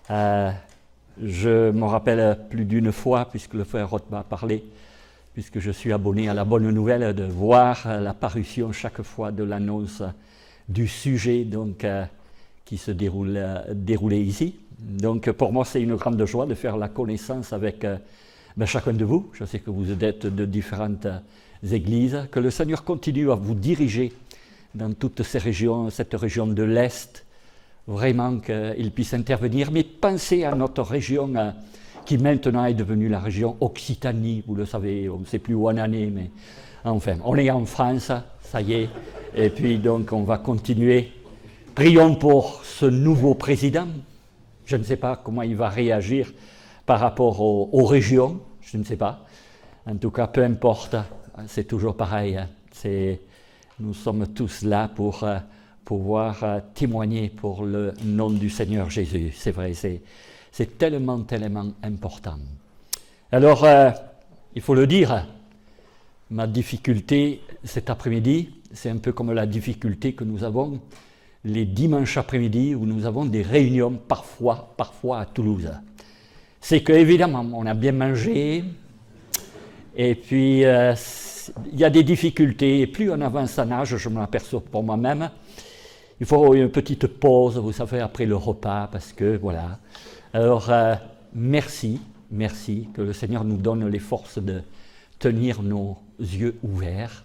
Je me rappelle plus d'une fois, puisque le frère Roth m'a parlé, puisque je suis abonné à la bonne nouvelle, de voir l'apparition chaque fois de l'annonce du sujet donc, qui se déroulait ici. Donc pour moi, c'est une grande joie de faire la connaissance avec chacun de vous. Je sais que vous êtes de différentes églises. Que le Seigneur continue à vous diriger dans toutes ces régions, cette région de l'Est, vraiment qu'il puisse intervenir. Mais pensez à notre région qui maintenant est devenue la région Occitanie, vous le savez, on ne sait plus où on en est, mais enfin, on est en France, ça y est, et puis donc on va continuer. Prions pour ce nouveau président. Je ne sais pas comment il va réagir par rapport aux régions, je ne sais pas. En tout cas, peu importe, c'est toujours pareil. Nous sommes tous là pour pouvoir témoigner pour le nom du Seigneur Jésus. C'est vrai, c'est tellement, tellement important. Alors, il faut le dire, ma difficulté cet après-midi, c'est un peu comme la difficulté que nous avons les dimanches après-midi où nous avons des réunions parfois à Toulouse. C'est qu'évidemment, on a bien mangé, et puis il y a des difficultés, et plus on avance en âge, je m'en aperçois pour moi-même, il faut une petite pause, vous savez, après le repas, parce que voilà. Alors, merci, que le Seigneur nous donne les forces de tenir nos yeux ouverts,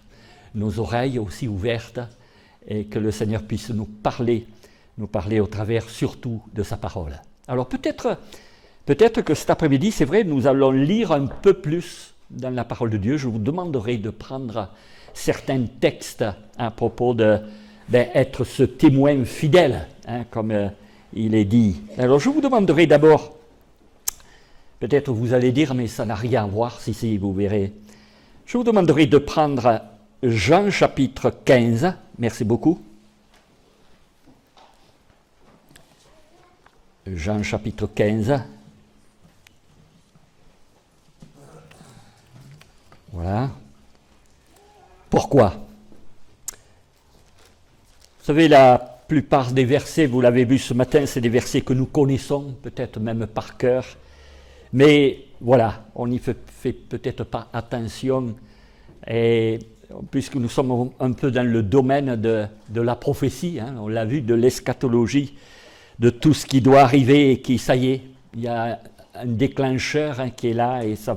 nos oreilles aussi ouvertes, et que le Seigneur puisse nous parler au travers surtout de sa parole. Alors peut-être que cet après-midi, c'est vrai, nous allons lire un peu plus dans la parole de Dieu. Je vous demanderai de prendre certains textes à propos d'être ce témoin fidèle, comme il est dit. Alors je vous demanderai d'abord, peut-être vous allez dire, mais ça n'a rien à voir, si, vous verrez. Je vous demanderai de prendre Jean chapitre 15, merci beaucoup. Jean chapitre 15. Voilà. Pourquoi ? Vous savez, la plupart des versets, vous l'avez vu ce matin, c'est des versets que nous connaissons, peut-être même par cœur. Mais voilà, on n'y fait peut-être pas attention. Et puisque nous sommes un peu dans le domaine de la prophétie, on l'a vu, de l'eschatologie, de tout ce qui doit arriver et qui, ça y est, il y a un déclencheur qui est là et ça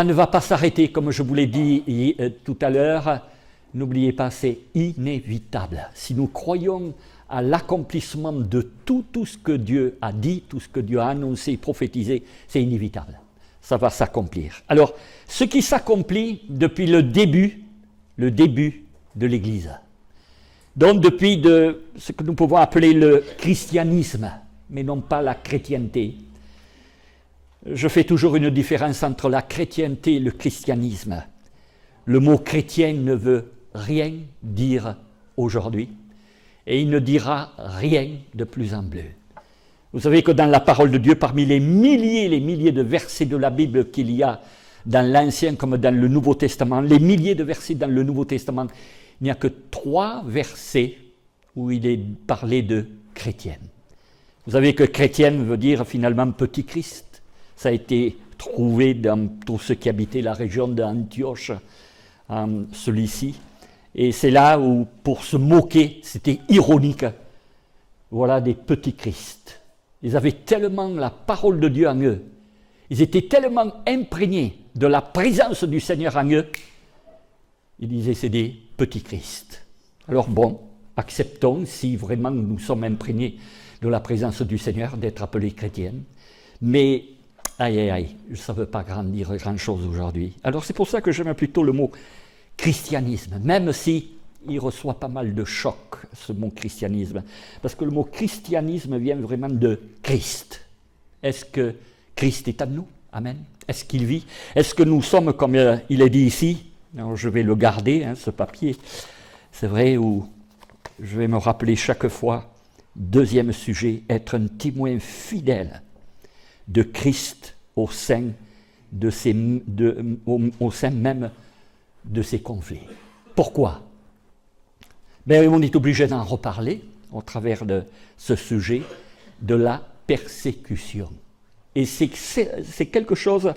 ne va pas s'arrêter, comme je vous l'ai dit tout à l'heure. N'oubliez pas, c'est inévitable. Si nous croyons à l'accomplissement de tout ce que Dieu a dit, tout ce que Dieu a annoncé, prophétisé, c'est inévitable. Ça va s'accomplir. Alors, ce qui s'accomplit depuis le début de l'Église. Donc, depuis ce que nous pouvons appeler le christianisme, mais non pas la chrétienté. Je fais toujours une différence entre la chrétienté et le christianisme. Le mot chrétien ne veut rien dire aujourd'hui, et il ne dira rien de plus en plus. Vous savez que dans la parole de Dieu, parmi les milliers de versets de la Bible qu'il y a dans l'Ancien comme dans le Nouveau Testament, les milliers de versets dans le Nouveau Testament, il n'y a que 3 versets où il est parlé de chrétienne. Vous savez que chrétienne veut dire finalement petit Christ. Ça a été trouvé dans tous ceux qui habitaient la région d'Antioche, celui-ci. Et c'est là où, pour se moquer, c'était ironique. Voilà des petits Christ. Ils avaient tellement la parole de Dieu en eux. Ils étaient tellement imprégnés de la présence du Seigneur en eux. Ils disaient, c'est des petits Christ. Alors bon, acceptons, si vraiment nous sommes imprégnés de la présence du Seigneur, d'être appelés chrétiens. Mais, ça ne veut pas dire grand-chose aujourd'hui. Alors c'est pour ça que j'aime plutôt le mot christianisme, même si il reçoit pas mal de chocs, ce mot christianisme, parce que le mot christianisme vient vraiment de Christ. Est-ce que Christ est à nous? Amen. Est-ce qu'il vit? Est-ce que nous sommes, comme il est dit ici, alors je vais le garder, ce papier, c'est vrai, où je vais me rappeler chaque fois, deuxième sujet, être un témoin fidèle de Christ au sein au sein même de ces conflits. Pourquoi? On est obligé d'en reparler au travers de ce sujet de la persécution. Et c'est quelque chose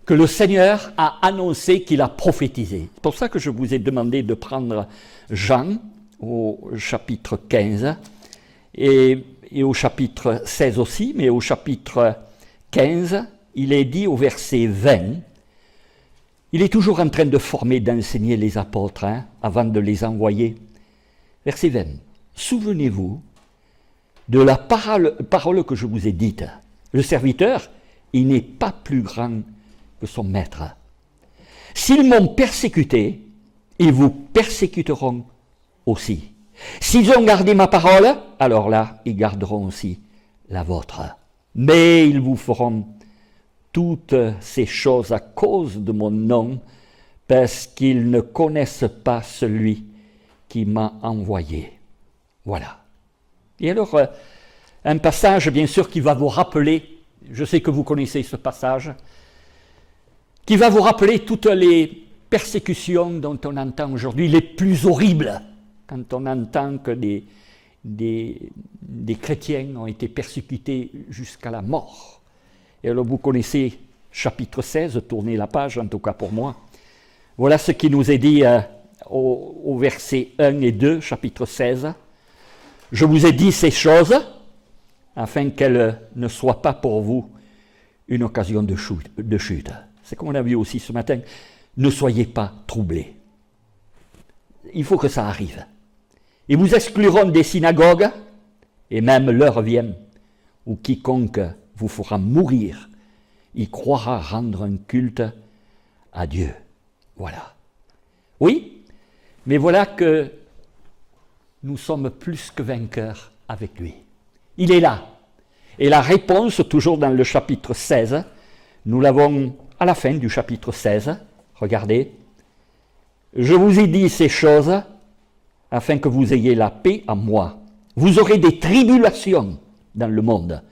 que le Seigneur a annoncé, qu'il a prophétisé. C'est pour ça que je vous ai demandé de prendre Jean au chapitre 15 et au chapitre 16 aussi, mais au chapitre 15, il est dit au verset 20, il est toujours en train de former, d'enseigner les apôtres avant de les envoyer. Verset 20, souvenez-vous de la parole que je vous ai dite. Le serviteur, il n'est pas plus grand que son maître. S'ils m'ont persécuté, ils vous persécuteront aussi. S'ils ont gardé ma parole, alors là, ils garderont aussi la vôtre. Mais ils vous feront toutes ces choses à cause de mon nom, parce qu'ils ne connaissent pas celui qui m'a envoyé. Voilà. Et alors, un passage, bien sûr, qui va vous rappeler, je sais que vous connaissez ce passage, qui va vous rappeler toutes les persécutions dont on entend aujourd'hui, les plus horribles, quand on entend que des chrétiens ont été persécutés jusqu'à la mort. Et alors vous connaissez chapitre 16, tournez la page, en tout cas pour moi. Voilà ce qui nous est dit au verset 1 et 2, chapitre 16. « Je vous ai dit ces choses, afin qu'elles ne soient pas pour vous une occasion de chute. » C'est comme on a vu aussi ce matin, ne soyez pas troublés. Il faut que ça arrive. Ils vous excluront des synagogues, et même l'heure vienne où quiconque vous fera mourir, il croira rendre un culte à Dieu. Voilà. Oui, mais voilà que nous sommes plus que vainqueurs avec lui. Il est là. Et la réponse, toujours dans le chapitre 16, nous l'avons à la fin du chapitre 16. Regardez. Je vous ai dit ces choses afin que vous ayez la paix en moi. Vous aurez des tribulations dans le monde,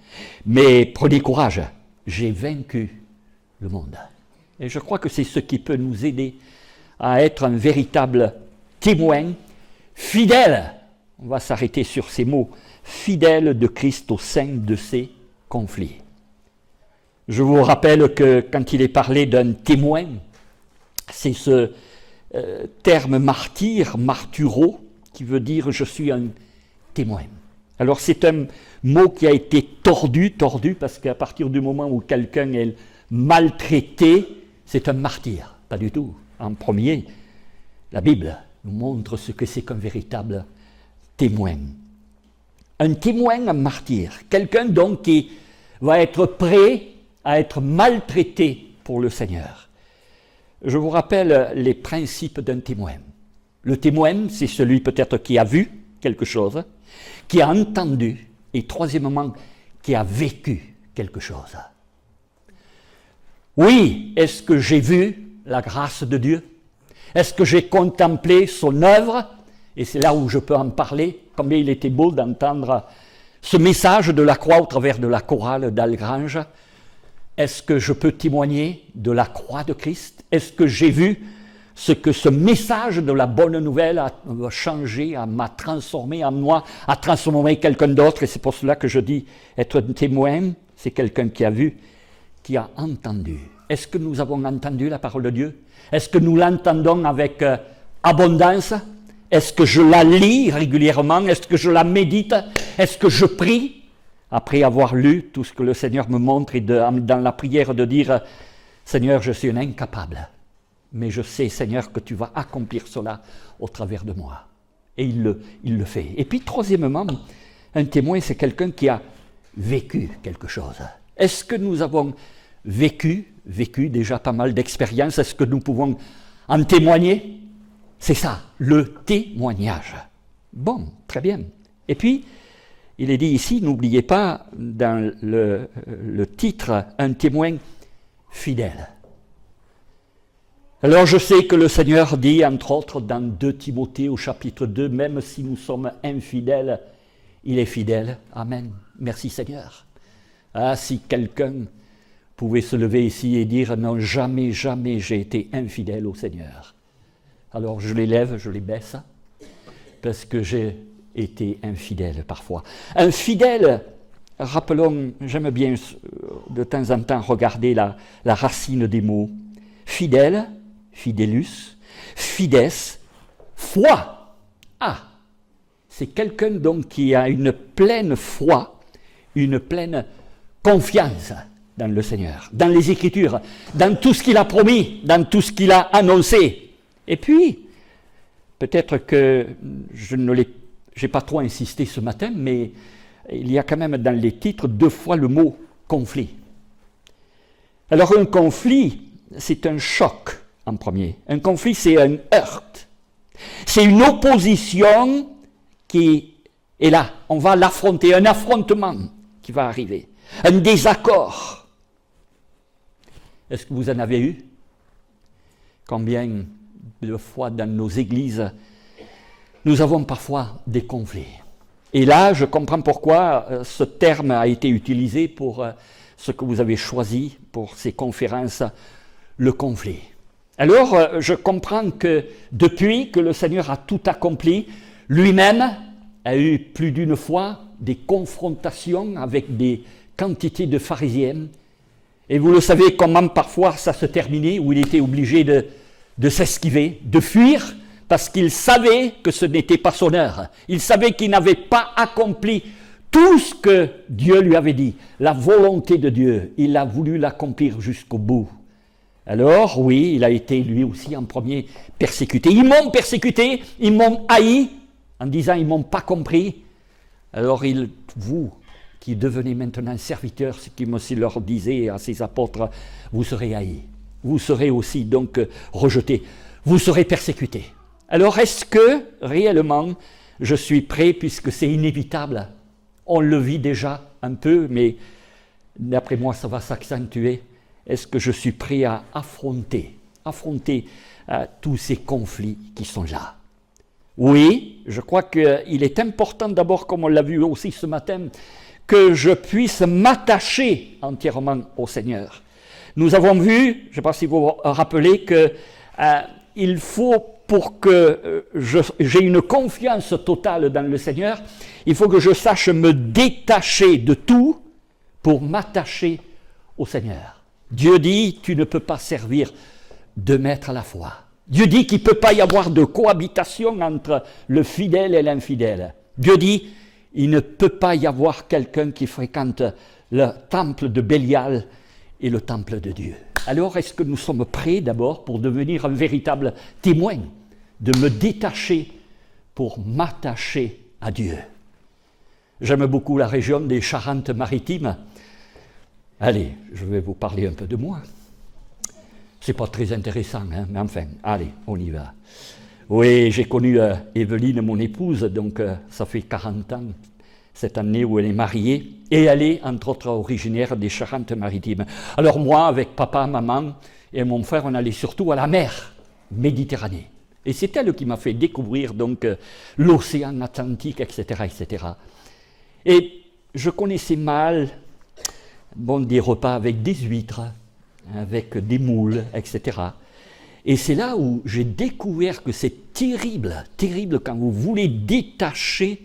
mais prenez courage, j'ai vaincu le monde. Et je crois que c'est ce qui peut nous aider à être un véritable témoin fidèle, on va s'arrêter sur ces mots, fidèle de Christ au sein de ces conflits. Je vous rappelle que quand il est parlé d'un témoin, c'est ce terme martyr, martyro, qui veut dire je suis un témoin. Alors c'est un mot qui a été tordu, parce qu'à partir du moment où quelqu'un est maltraité, c'est un martyr. Pas du tout. En premier, la Bible nous montre ce que c'est qu'un véritable témoin. Un témoin, un martyr. Quelqu'un donc qui va être prêt à être maltraité pour le Seigneur. Je vous rappelle les principes d'un témoin. Le témoin, c'est celui peut-être qui a vu quelque chose, qui a entendu, et troisièmement, qui a vécu quelque chose. Oui, est-ce que j'ai vu la grâce de Dieu? Est-ce que j'ai contemplé son œuvre? Et c'est là où je peux en parler, combien il était beau d'entendre ce message de la croix au travers de la chorale d'Algrange. Est-ce que je peux témoigner de la croix de Christ? Est-ce que j'ai vu ce que ce message de la bonne nouvelle a changé, m'a transformé en moi, a transformé quelqu'un d'autre? Et c'est pour cela que je dis être un témoin, c'est quelqu'un qui a vu, qui a entendu. Est-ce que nous avons entendu la parole de Dieu? Est-ce que nous l'entendons avec abondance? Est-ce que je la lis régulièrement? Est-ce que je la médite? Est-ce que je prie? Après avoir lu tout ce que le Seigneur me montre et dans la prière de dire « Seigneur, je suis un incapable, mais je sais, Seigneur, que tu vas accomplir cela au travers de moi. » Et il le fait. Et puis, troisièmement, un témoin, c'est quelqu'un qui a vécu quelque chose. Est-ce que nous avons vécu déjà pas mal d'expériences? Est-ce que nous pouvons en témoigner? C'est ça, le témoignage. Bon, très bien. Et puis, il est dit ici, n'oubliez pas, dans le titre, un témoin fidèle. Alors je sais que le Seigneur dit, entre autres, dans 2 Timothée au chapitre 2, même si nous sommes infidèles, il est fidèle. Amen. Merci Seigneur. Ah, si quelqu'un pouvait se lever ici et dire, non, jamais, jamais j'ai été infidèle au Seigneur. Alors je les lève, je les baisse, parce que j'ai été infidèle parfois. Infidèle, rappelons, j'aime bien de temps en temps regarder la racine des mots. Fidèle, fidelus, fides, foi. Ah, c'est quelqu'un donc qui a une pleine foi, une pleine confiance dans le Seigneur, dans les Écritures, dans tout ce qu'il a promis, dans tout ce qu'il a annoncé. Et puis, peut-être que je n'ai pas trop insisté ce matin, mais il y a quand même dans les titres 2 fois le mot conflit. Alors un conflit, c'est un choc en premier. Un conflit, c'est un heurt. C'est une opposition qui est là. On va l'affronter, un affrontement qui va arriver. Un désaccord. Est-ce que vous en avez eu? Combien de fois dans nos églises, nous avons parfois des conflits. Et là, je comprends pourquoi ce terme a été utilisé pour ce que vous avez choisi pour ces conférences, le conflit. Alors, je comprends que depuis que le Seigneur a tout accompli, lui-même a eu plus d'une fois des confrontations avec des quantités de pharisiens. Et vous le savez comment parfois ça se terminait, où il était obligé de s'esquiver, de fuir, parce qu'il savait que ce n'était pas son heure. Il savait qu'il n'avait pas accompli tout ce que Dieu lui avait dit. La volonté de Dieu, il a voulu l'accomplir jusqu'au bout. Alors, oui, il a été lui aussi en premier persécuté. Ils m'ont persécuté, ils m'ont haï, en disant ils ne m'ont pas compris. Alors, vous qui devenez maintenant serviteurs, ce qu'il aussi leur disait à ses apôtres, vous serez haïs. Vous serez aussi donc rejetés. Vous serez persécutés. Alors, est-ce que réellement je suis prêt, puisque c'est inévitable? On le vit déjà un peu, mais d'après moi, ça va s'accentuer. Est-ce que je suis prêt à affronter tous ces conflits qui sont là? Oui, je crois qu'il est important d'abord, comme on l'a vu aussi ce matin, que je puisse m'attacher entièrement au Seigneur. Nous avons vu, je ne sais pas si vous vous rappelez, qu'il faut, pour que j'ai une confiance totale dans le Seigneur, il faut que je sache me détacher de tout pour m'attacher au Seigneur. Dieu dit, tu ne peux pas servir 2 maîtres à la fois. Dieu dit qu'il ne peut pas y avoir de cohabitation entre le fidèle et l'infidèle. Dieu dit, il ne peut pas y avoir quelqu'un qui fréquente le temple de Bélial et le temple de Dieu. Alors, est-ce que nous sommes prêts d'abord pour devenir un véritable témoin, de me détacher pour m'attacher à Dieu? J'aime beaucoup la région des Charentes-Maritimes. Allez, je vais vous parler un peu de moi. C'est pas très intéressant, hein, mais enfin, allez, on y va. Oui, j'ai connu Evelyne, mon épouse, donc ça fait 40 ans, cette année où elle est mariée, et elle est, entre autres, originaire des Charentes-Maritimes. Alors moi, avec papa, maman et mon frère, on allait surtout à la mer Méditerranée. Et c'est elle qui m'a fait découvrir donc l'océan Atlantique, etc., etc. Et je connaissais mal des repas avec des huîtres, avec des moules, etc. Et c'est là où j'ai découvert que c'est terrible, terrible quand vous voulez détacher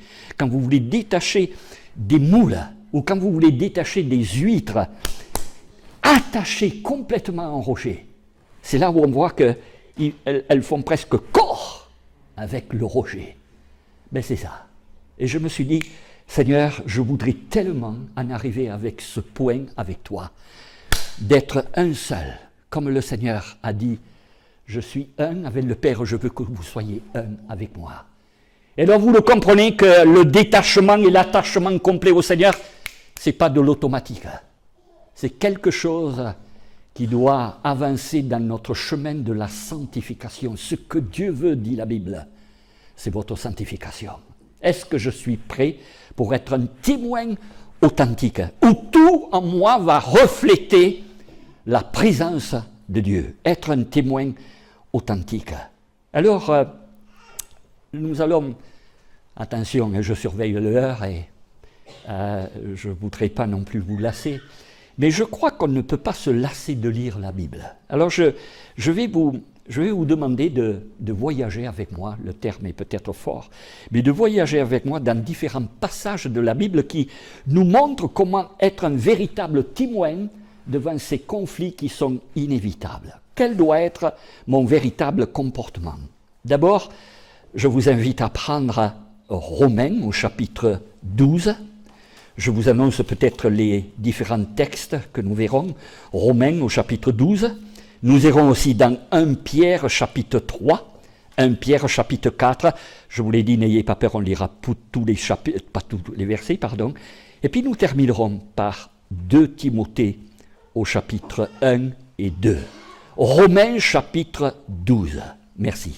des moules ou quand vous voulez détacher des huîtres, attachées complètement en rocher. C'est là où on voit qu'elles font presque corps avec le rocher. Ben c'est ça. Et je me suis dit, Seigneur, je voudrais tellement en arriver avec ce point avec toi, d'être un seul, comme le Seigneur a dit, je suis un avec le Père, je veux que vous soyez un avec moi. Et alors vous le comprenez que le détachement et l'attachement complet au Seigneur, ce n'est pas de l'automatique. C'est quelque chose qui doit avancer dans notre chemin de la sanctification. Ce que Dieu veut, dit la Bible, c'est votre sanctification. Est-ce que je suis prêt pour être un témoin authentique, où tout en moi va refléter la présence de Dieu, être un témoin authentique. Alors, nous allons, attention, je surveille l'heure et je ne voudrais pas non plus vous lasser, mais je crois qu'on ne peut pas se lasser de lire la Bible. Alors, je vais vous je vais vous demander de voyager avec moi, le terme est peut-être fort, mais de voyager avec moi dans différents passages de la Bible qui nous montrent comment être un véritable témoin devant ces conflits qui sont inévitables. Quel doit être mon véritable comportement? D'abord, je vous invite à prendre Romains au chapitre 12. Je vous annonce peut-être les différents textes que nous verrons. Romains au chapitre 12. Nous irons aussi dans 1 Pierre chapitre 3, 1 Pierre chapitre 4. Je vous l'ai dit, n'ayez pas peur, on lira tous les chapitres, pas tous les versets, pardon. Et puis nous terminerons par 2 Timothée au chapitre 1 et 2. Romains chapitre 12. Merci.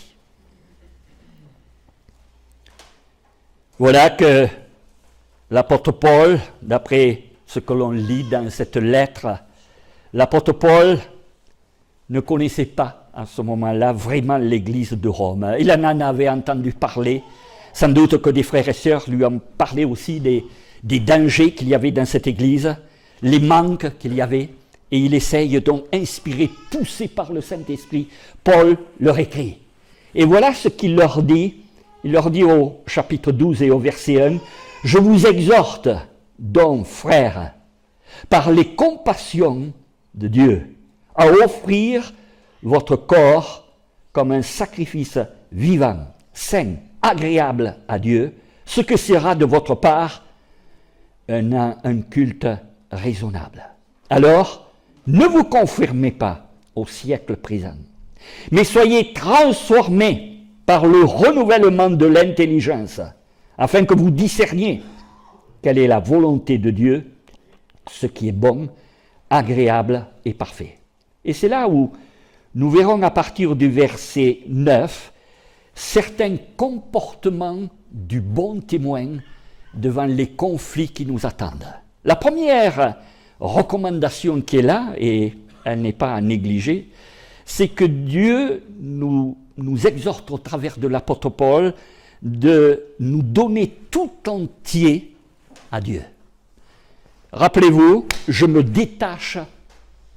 Voilà que l'apôtre Paul, d'après ce que l'on lit dans cette lettre, l'apôtre Paul ne connaissait pas à ce moment-là vraiment l'église de Rome. Il en avait entendu parler, sans doute que des frères et sœurs lui ont parlé aussi des dangers qu'il y avait dans cette église, les manques qu'il y avait, et il essaye donc, inspiré, poussé par le Saint-Esprit, Paul leur écrit. Et voilà ce qu'il leur dit au chapitre 12 et au verset 1, « Je vous exhorte donc, frères, par les compassions de Dieu, à offrir votre corps comme un sacrifice vivant, saint, agréable à Dieu, ce que sera de votre part un culte raisonnable. Alors, ne vous conformez pas au siècle présent, mais soyez transformés par le renouvellement de l'intelligence, afin que vous discerniez quelle est la volonté de Dieu, ce qui est bon, agréable et parfait. Et c'est là où nous verrons à partir du verset 9 certains comportements du bon témoin devant les conflits qui nous attendent. La première recommandation qui est là, et elle n'est pas à négliger, c'est que Dieu nous exhorte au travers de l'apôtre Paul de nous donner tout entier à Dieu. Rappelez-vous, je me détache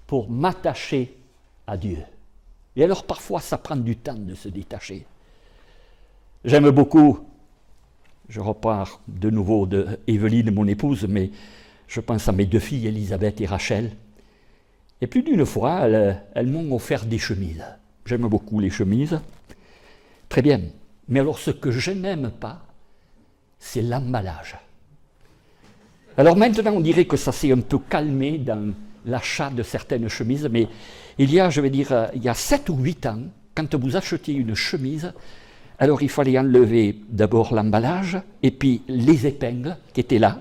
pour m'attacher à Dieu. Et alors parfois ça prend du temps de se détacher. J'aime beaucoup, je repars de nouveau de Évelyne, mon épouse, mais je pense à mes 2 filles, Elisabeth et Rachel. Et plus d'une fois, elles m'ont offert des chemises. J'aime beaucoup les chemises. Très bien. Mais alors ce que je n'aime pas, c'est l'emballage. Alors maintenant, on dirait que ça s'est un peu calmé dans l'achat de certaines chemises, mais il y a 7 ou 8 ans, quand vous achetiez une chemise, alors il fallait enlever d'abord l'emballage, et puis les épingles qui étaient là.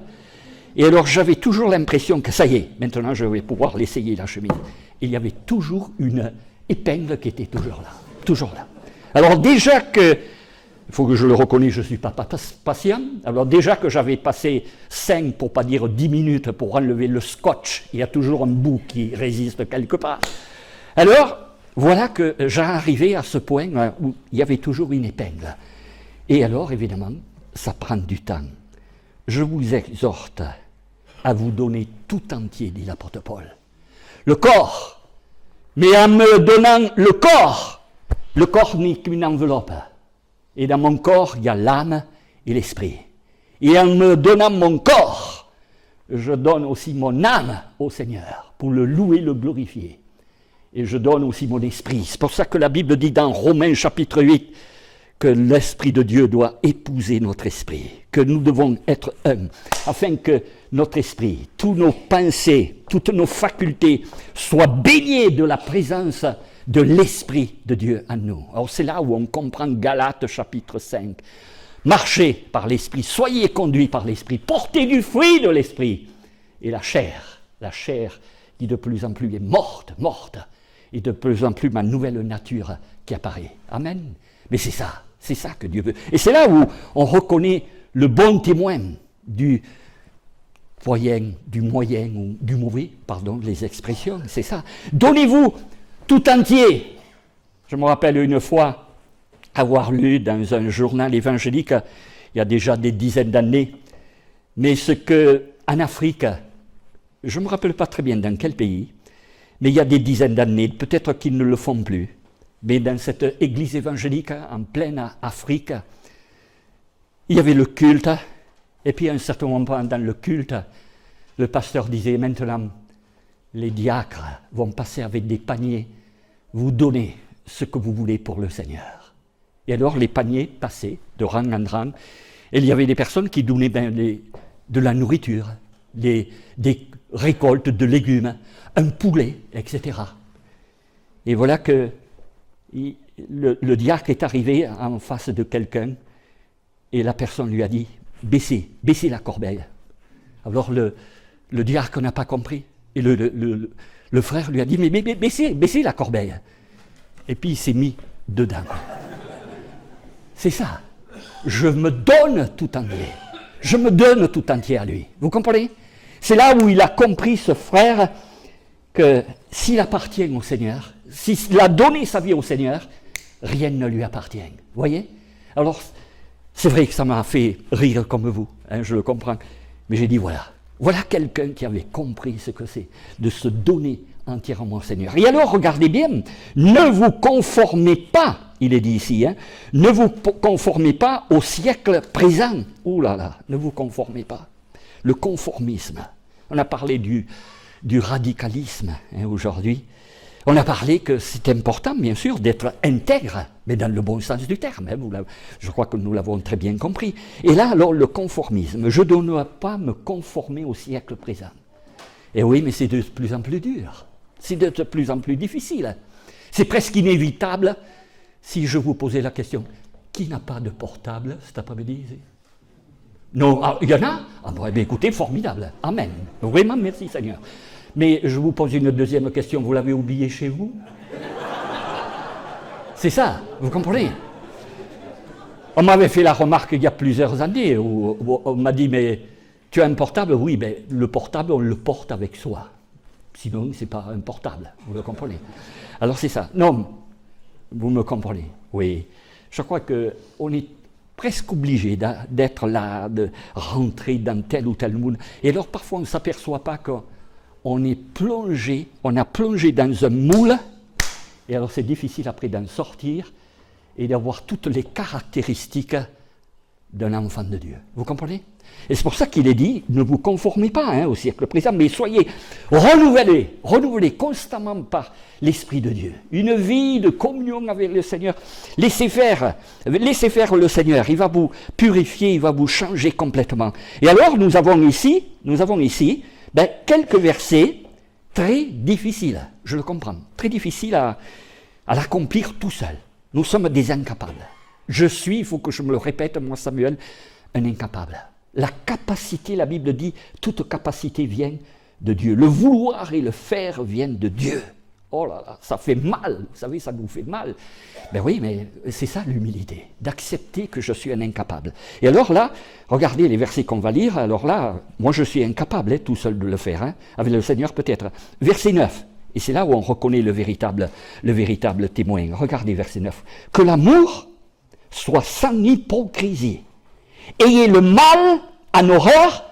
Et alors j'avais toujours l'impression que ça y est, maintenant je vais pouvoir l'essayer la chemise. Il y avait toujours une épingle qui était toujours là. Alors déjà que, il faut que je le reconnaisse, je ne suis pas patient, alors déjà que j'avais passé 5, pour pas dire 10 minutes pour enlever le scotch, il y a toujours un bout qui résiste quelque part. Alors, voilà que j'arrivais à ce point où il y avait toujours une épingle. Et alors, évidemment, ça prend du temps. Je vous exhorte à vous donner tout entier, dit l'apôtre Paul. Le corps, mais en me donnant le corps n'est qu'une enveloppe. Et dans mon corps, il y a l'âme et l'esprit. Et en me donnant mon corps, je donne aussi mon âme au Seigneur pour le louer, le glorifier. Et je donne aussi mon esprit. C'est pour ça que la Bible dit dans Romains chapitre 8 que l'Esprit de Dieu doit épouser notre esprit, que nous devons être un, afin que notre esprit, tous nos pensées, toutes nos facultés soient baignées de la présence de l'Esprit de Dieu en nous. Alors c'est là où on comprend Galates chapitre 5. Marchez par l'Esprit, soyez conduits par l'Esprit, portez du fruit de l'Esprit. Et la chair qui de plus en plus est morte, et de plus en plus ma nouvelle nature qui apparaît. Amen. Mais c'est ça que Dieu veut. Et c'est là où on reconnaît le bon témoin du moyen ou du mauvais, pardon, les expressions, c'est ça. Donnez-vous tout entier. Je me rappelle une fois avoir lu dans un journal évangélique, il y a déjà des dizaines d'années, mais ce que en Afrique, je ne me rappelle pas très bien dans quel pays, mais il y a des dizaines d'années, peut-être qu'ils ne le font plus, Mais dans cette église évangélique en pleine Afrique, il y avait le culte, et puis à un certain moment dans le culte, le pasteur disait, maintenant, les diacres vont passer avec des paniers, vous donnez ce que vous voulez pour le Seigneur. Et alors les paniers passaient de rang en rang, et il y avait des personnes qui donnaient de la nourriture, des récoltes de légumes, un poulet, etc. Et voilà que le diacre est arrivé en face de quelqu'un, et la personne lui a dit, baissez la corbeille. Alors le diacre n'a pas compris. Et le frère lui a dit, mais baissez la corbeille. Et puis il s'est mis dedans. C'est ça. Je me donne tout entier. Je me donne tout entier à lui. Vous comprenez? C'est là où il a compris, ce frère, que s'il appartient au Seigneur, s'il a donné sa vie au Seigneur, rien ne lui appartient. Vous voyez? Alors, c'est vrai que ça m'a fait rire comme vous, hein, je le comprends. Mais j'ai dit, voilà quelqu'un qui avait compris ce que c'est de se donner entièrement au Seigneur. Et alors, regardez bien, ne vous conformez pas, il est dit ici, hein, ne vous conformez pas au siècle présent. Ouh là là, ne vous conformez pas. Le conformisme. On a parlé du radicalisme hein, aujourd'hui. On a parlé que c'est important, bien sûr, d'être intègre, mais dans le bon sens du terme. Hein, je crois que nous l'avons très bien compris. Et là, alors, le conformisme. Je ne dois pas me conformer au siècle présent. Et oui, mais c'est de plus en plus dur. C'est de plus en plus difficile. C'est presque inévitable si je vous posais la question, qui n'a pas de portable cet après-midi? Non, il y en a? Ah bon, eh bien, écoutez, formidable. Amen. Vraiment, merci Seigneur. Mais je vous pose une deuxième question, vous l'avez oublié chez vous? C'est ça, vous comprenez? On m'avait fait la remarque il y a plusieurs années, où on m'a dit, mais tu as un portable? Oui, mais le portable, on le porte avec soi. Sinon, ce n'est pas un portable, vous le comprenez? Alors c'est ça. Non, vous me comprenez? Oui. Je crois qu'on est presque obligé d'être là, de rentrer dans tel ou tel monde. Et alors parfois on ne s'aperçoit pas qu'on est plongé, on a plongé dans un moule, et alors c'est difficile après d'en sortir et d'avoir toutes les caractéristiques d'un enfant de Dieu. Vous comprenez? Et c'est pour ça qu'il est dit, ne vous conformez pas au siècle présent, mais soyez renouvelés constamment par l'Esprit de Dieu. Une vie de communion avec le Seigneur. Laissez faire le Seigneur, il va vous purifier, il va vous changer complètement. Et alors nous avons ici quelques versets très difficiles, je le comprends, très difficiles à l'accomplir tout seul. Nous sommes des incapables. Il faut que je me le répète, moi Samuel, un incapable. La capacité, la Bible dit, toute capacité vient de Dieu. Le vouloir et le faire viennent de Dieu. Oh là là, ça fait mal, vous savez, ça nous fait mal. Ben oui, mais c'est ça l'humilité, d'accepter que je suis un incapable. Et alors là, regardez les versets qu'on va lire, alors là, moi je suis incapable tout seul de le faire, avec le Seigneur peut-être. Verset 9, et c'est là où on reconnaît le véritable témoin. Regardez verset 9. Que l'amour soit sans hypocrisie. Ayez le mal en horreur,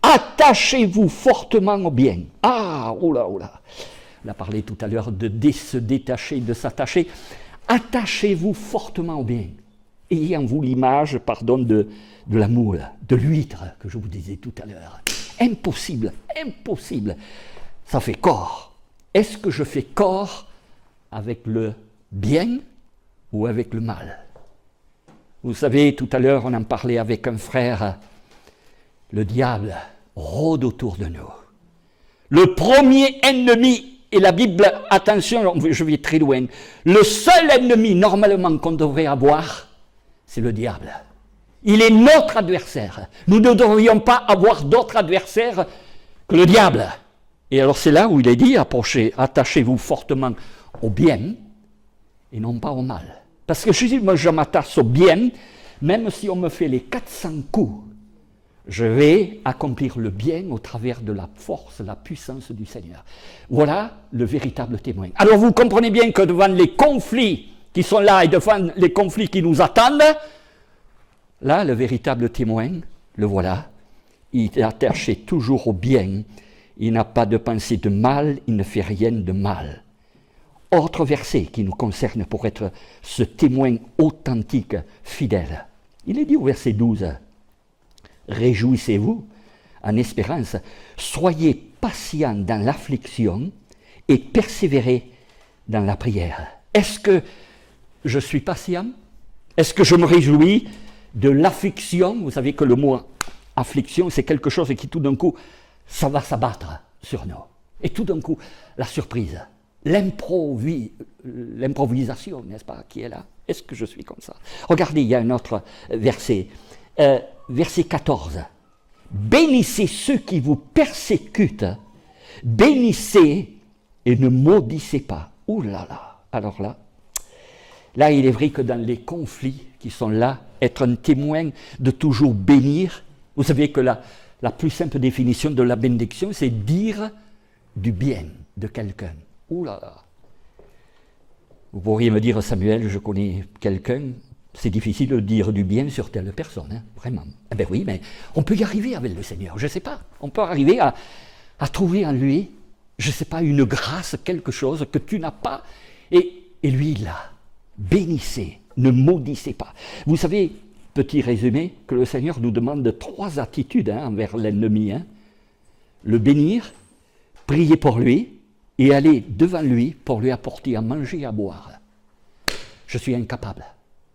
attachez-vous fortement au bien. Ah, oula. On a parlé tout à l'heure de se détacher, de s'attacher. Attachez-vous fortement au bien. Ayez en vous l'image, de la moule, de l'huître, que je vous disais tout à l'heure. Impossible. Ça fait corps. Est-ce que je fais corps avec le bien ou avec le mal? Vous savez, tout à l'heure, on en parlait avec un frère. Le diable rôde autour de nous. Le premier ennemi, et la Bible, attention, je vais très loin, le seul ennemi normalement qu'on devrait avoir, c'est le diable. Il est notre adversaire. Nous ne devrions pas avoir d'autre adversaire que le diable. Et alors c'est là où il est dit, attachez-vous fortement au bien et non pas au mal. Parce que je m'attache au bien, même si on me fait les 400 coups, je vais accomplir le bien au travers de la force, la puissance du Seigneur. Voilà le véritable témoin. Alors vous comprenez bien que devant les conflits qui sont là et devant les conflits qui nous attendent, là, le véritable témoin, le voilà, il est attaché toujours au bien, il n'a pas de pensée de mal, il ne fait rien de mal. Autre verset qui nous concerne pour être ce témoin authentique, fidèle. Il est dit au verset 12, « Réjouissez-vous en espérance, soyez patients dans l'affliction et persévérez dans la prière. » Est-ce que je suis patient? Est-ce que je me réjouis de l'affliction? Vous savez que le mot affliction, c'est quelque chose qui tout d'un coup, ça va s'abattre sur nous. Et tout d'un coup, la surprise, l'improvisation, n'est-ce pas, qui est là. Est-ce que je suis comme ça? Regardez, il y a un autre verset, verset 14. « Bénissez ceux qui vous persécutent, bénissez et ne maudissez pas. » Ouh là là, alors là, il est vrai que dans les conflits qui sont là, être un témoin de toujours bénir, vous savez que la plus simple définition de la bénédiction, c'est dire du bien de quelqu'un. Ouh là là. Vous pourriez me dire, Samuel, je connais quelqu'un, c'est difficile de dire du bien sur telle personne, hein, vraiment. Eh bien oui, mais on peut y arriver avec le Seigneur, je ne sais pas. On peut arriver à trouver en lui, je ne sais pas, une grâce, quelque chose que tu n'as pas, et lui, il l'a. Bénissez, ne maudissez pas. Vous savez, petit résumé, que le Seigneur nous demande 3 attitudes envers l'ennemi. Le bénir, prier pour lui, et aller devant lui pour lui apporter à manger et à boire. Je suis incapable.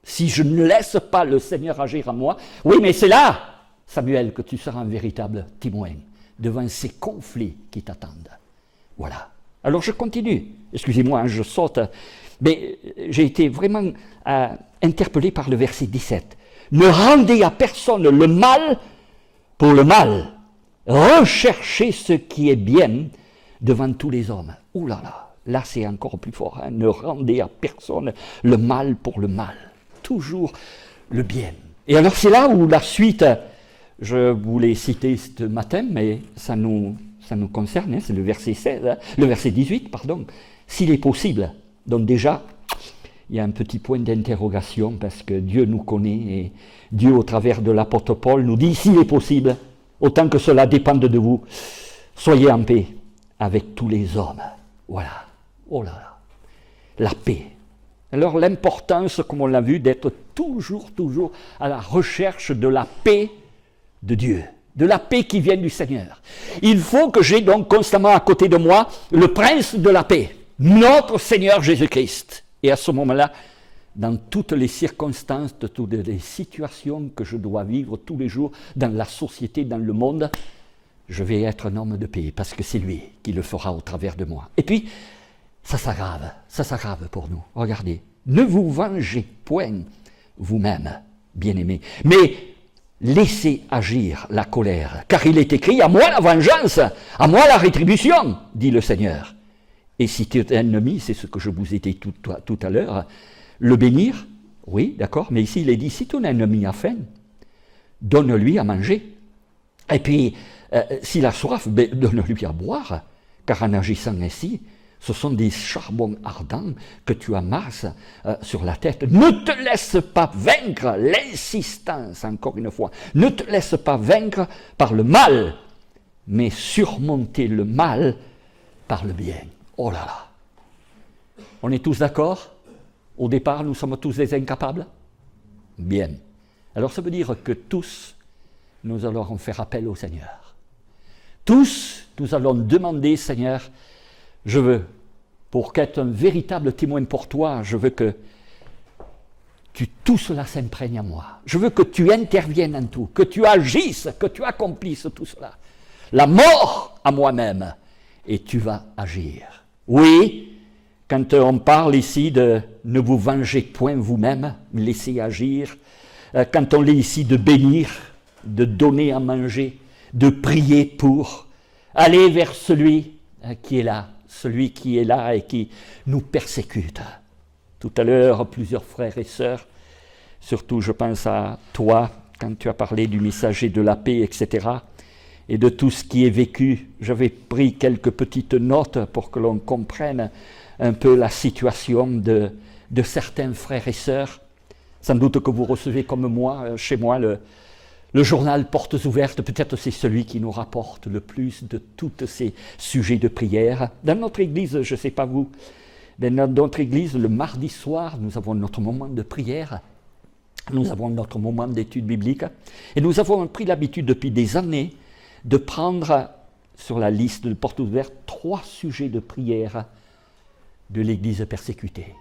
Si je ne laisse pas le Seigneur agir en moi, oui, mais c'est là, Samuel, que tu seras un véritable témoin devant ces conflits qui t'attendent. Voilà. Alors je continue. Excusez-moi, je saute. Mais j'ai été vraiment interpellé par le verset 17. « Ne rendez à personne le mal pour le mal. Recherchez ce qui est bien devant tous les hommes. » Ouh là là, là c'est encore plus fort. Ne rendez à personne le mal pour le mal. Toujours le bien. Et alors c'est là où la suite, je vous l'ai cité ce matin, mais ça nous concerne, c'est le verset 16, le verset 18, pardon. S'il est possible. Donc déjà, il y a un petit point d'interrogation parce que Dieu nous connaît et Dieu, au travers de l'apôtre Paul, nous dit, s'il est possible, autant que cela dépende de vous, soyez en paix avec tous les hommes. Voilà. Oh là là. La paix. Alors l'importance, comme on l'a vu, d'être toujours à la recherche de la paix de Dieu, de la paix qui vient du Seigneur. Il faut que j'ai donc constamment à côté de moi le prince de la paix, notre Seigneur Jésus-Christ. Et à ce moment-là, dans toutes les circonstances, de toutes les situations que je dois vivre tous les jours dans la société, dans le monde, je vais être un homme de paix, parce que c'est lui qui le fera au travers de moi. Et puis, ça s'aggrave pour nous. Regardez, ne vous vengez point vous-même, bien-aimés, mais laissez agir la colère, car il est écrit, à moi la vengeance, à moi la rétribution, dit le Seigneur. Et si tu es ennemi, c'est ce que je vous ai dit tout à l'heure, le bénir, oui, d'accord, mais ici il est dit, si ton ennemi a faim, donne-lui à manger. Et puis, s'il a soif, donne-lui à boire, car en agissant ainsi, ce sont des charbons ardents que tu amasses sur la tête. Ne te laisse pas vaincre, l'insistance, encore une fois, ne te laisse pas vaincre par le mal, mais surmonter le mal par le bien. Oh là là. On est tous d'accord? Au départ, nous sommes tous des incapables? Bien. Alors ça veut dire que tous, nous allons faire appel au Seigneur. Tous, nous allons demander, Seigneur, je veux, pour qu'être un véritable témoin pour toi, je veux que tout cela s'imprègne en moi. Je veux que tu interviennes en tout, que tu agisses, que tu accomplisses tout cela. La mort à moi-même, et tu vas agir. Oui, quand on parle ici de ne vous vengez point vous-même, laissez agir, quand on lit ici de bénir, de donner à manger, de prier pour, aller vers celui qui est là et qui nous persécute. Tout à l'heure, plusieurs frères et sœurs, surtout je pense à toi, quand tu as parlé du messager de la paix, etc., et de tout ce qui est vécu, j'avais pris quelques petites notes pour que l'on comprenne un peu la situation de certains frères et sœurs. Sans doute que vous recevez comme moi, chez moi, le journal Portes ouvertes, peut-être c'est celui qui nous rapporte le plus de tous ces sujets de prière. Dans notre église, je ne sais pas vous, Dans notre église, le mardi soir, nous avons notre moment de prière, nous avons notre moment d'étude biblique, et nous avons pris l'habitude depuis des années de prendre sur la liste de portes ouvertes 3 sujets de prière de l'église persécutée.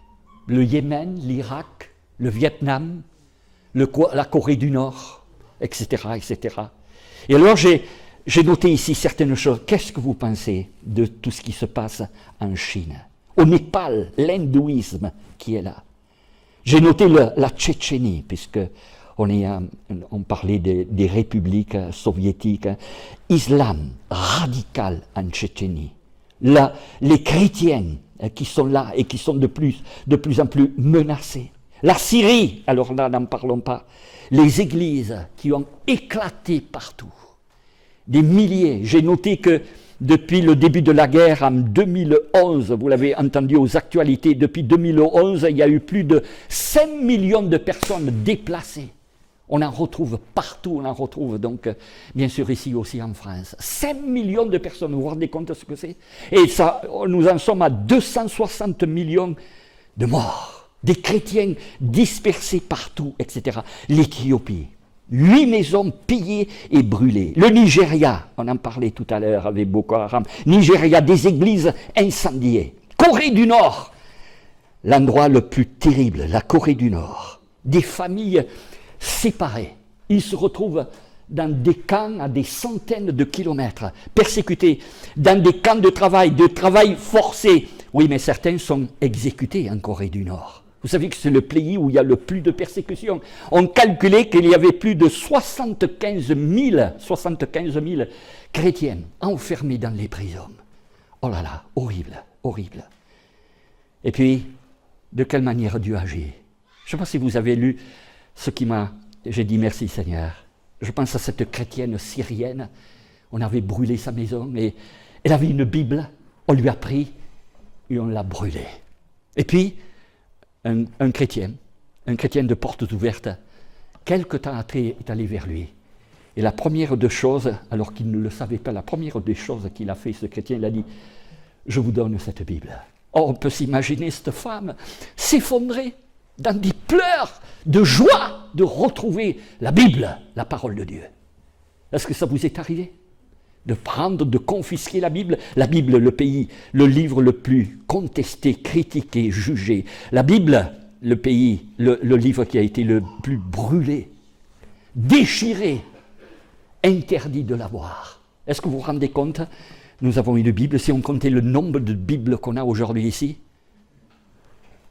Le Yémen, l'Irak, le Vietnam, la Corée du Nord, etc., etc. Et alors j'ai noté ici certaines choses. Qu'est-ce que vous pensez de tout ce qui se passe en Chine? Au Népal, l'hindouisme qui est là. J'ai noté la Tchétchénie, puisque on parlait des républiques soviétiques. Islam radical en Tchétchénie. Les chrétiens qui sont là et qui sont de plus en plus menacés. La Syrie, alors là, n'en parlons pas. Les églises qui ont éclaté partout. Des milliers. J'ai noté que depuis le début de la guerre en 2011, vous l'avez entendu aux actualités, depuis 2011, il y a eu plus de 5 millions de personnes déplacées. On en retrouve partout, on en retrouve donc, bien sûr, ici aussi en France. 5 millions de personnes, vous vous rendez compte de ce que c'est? Et ça, nous en sommes à 260 millions de morts, des chrétiens dispersés partout, etc. L'Éthiopie, 8 maisons pillées et brûlées. Le Nigeria, on en parlait tout à l'heure avec Boko Haram. Nigeria, des églises incendiées. Corée du Nord, l'endroit le plus terrible, la Corée du Nord. Des familles séparés. Ils se retrouvent dans des camps à des centaines de kilomètres, persécutés, dans des camps de travail forcé. Oui, mais certains sont exécutés en Corée du Nord. Vous savez que c'est le pays où il y a le plus de persécutions. On calculait qu'il y avait plus de 75 000 chrétiens enfermés dans les prisons. Oh là là, horrible, horrible. Et puis, de quelle manière Dieu agit? Je ne sais pas si vous avez lu ce qui m'a... J'ai dit merci Seigneur. Je pense à cette chrétienne syrienne. On avait brûlé sa maison et elle avait une Bible. On lui a pris et on l'a brûlée. Et puis, un chrétien de portes ouvertes, quelque temps après est allé vers lui. Et la première des choses, alors qu'il ne le savait pas, la première des choses qu'il a fait, ce chrétien, il a dit, je vous donne cette Bible. Oh, on peut s'imaginer cette femme s'effondrer dans des pleurs de joie de retrouver la Bible, la parole de Dieu. Est-ce que ça vous est arrivé? De prendre, de confisquer la Bible, le livre le plus contesté, critiqué, jugé. La Bible, le livre qui a été le plus brûlé, déchiré, interdit de l'avoir. Est-ce que vous vous rendez compte? Nous avons une Bible, si on comptait le nombre de Bibles qu'on a aujourd'hui ici,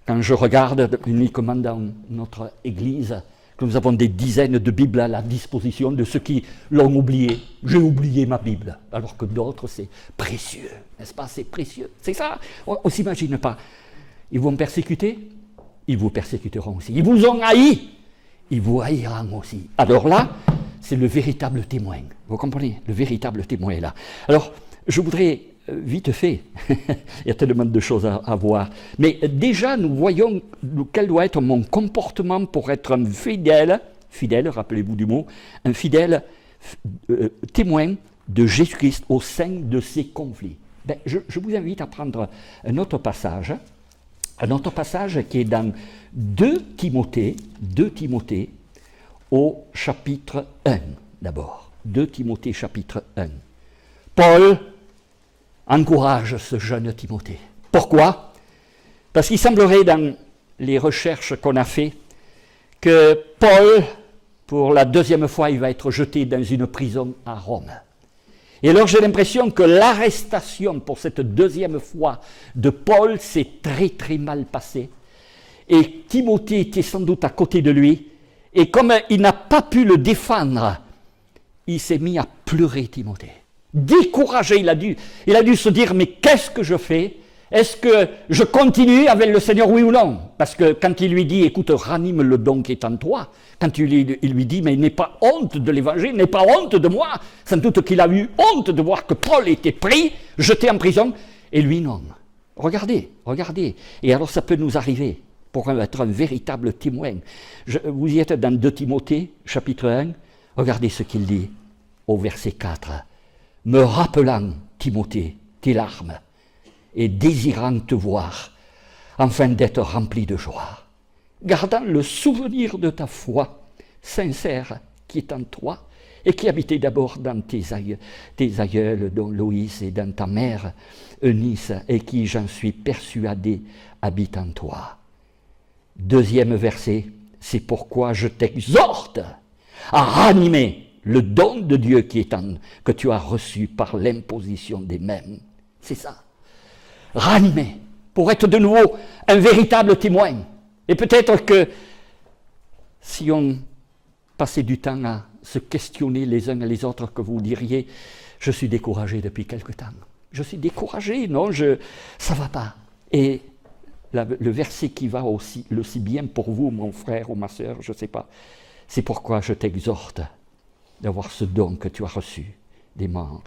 quand je regarde uniquement dans notre église, que nous avons des dizaines de Bibles à la disposition de ceux qui l'ont oublié. J'ai oublié ma Bible, alors que d'autres, c'est précieux, n'est-ce pas? C'est précieux. C'est ça, on ne s'imagine pas. Ils vont persécuter, ils vous persécuteront aussi. Ils vous ont haï, ils vous haïront aussi. Alors là, c'est le véritable témoin. Vous comprenez? Le véritable témoin est là. Alors, je voudrais... vite fait, il y a tellement de choses à voir. Mais déjà, nous voyons quel doit être mon comportement pour être un fidèle, rappelez-vous du mot, un fidèle témoin de Jésus-Christ au sein de ces conflits. Je vous invite à prendre un autre passage qui est dans 2 Timothée au chapitre 1 d'abord. 2 Timothée chapitre 1. Paul encourage ce jeune Timothée. Pourquoi? Parce qu'il semblerait dans les recherches qu'on a faites que Paul, pour la 2e fois, il va être jeté dans une prison à Rome. Et alors j'ai l'impression que l'arrestation pour cette 2e fois de Paul s'est très très mal passée. Et Timothée était sans doute à côté de lui. Et comme il n'a pas pu le défendre, il s'est mis à pleurer, Timothée. Découragé, il a dû se dire, mais qu'est-ce que je fais? Est-ce que je continue avec le Seigneur, oui ou non? Parce que quand il lui dit, écoute, ranime le don qui est en toi, quand il lui dit, mais n'aie pas honte de l'évangile, n'aie pas honte de moi, sans doute qu'il a eu honte de voir que Paul était pris, jeté en prison, et lui non. Regardez. Et alors ça peut nous arriver, pour être un véritable témoin. Vous y êtes dans 2 Timothée, chapitre 1, regardez ce qu'il dit au verset 4. Me rappelant, Timothée, tes larmes, et désirant te voir, afin d'être rempli de joie, gardant le souvenir de ta foi sincère qui est en toi et qui habitait d'abord dans tes aïeuls, dont Loïs, et dans ta mère Eunice, et qui, j'en suis persuadé, habite en toi. Deuxième verset, c'est pourquoi je t'exhorte à ranimer le don de Dieu que tu as reçu par l'imposition des mains. C'est ça. Ranimer, pour être de nouveau un véritable témoin. Et peut-être que si on passait du temps à se questionner les uns et les autres, que vous diriez, je suis découragé depuis quelque temps. Je suis découragé, non, ça ne va pas. Et le verset qui va aussi bien pour vous, mon frère ou ma sœur, je ne sais pas, c'est pourquoi je t'exhorte d'avoir ce don que tu as reçu des mains.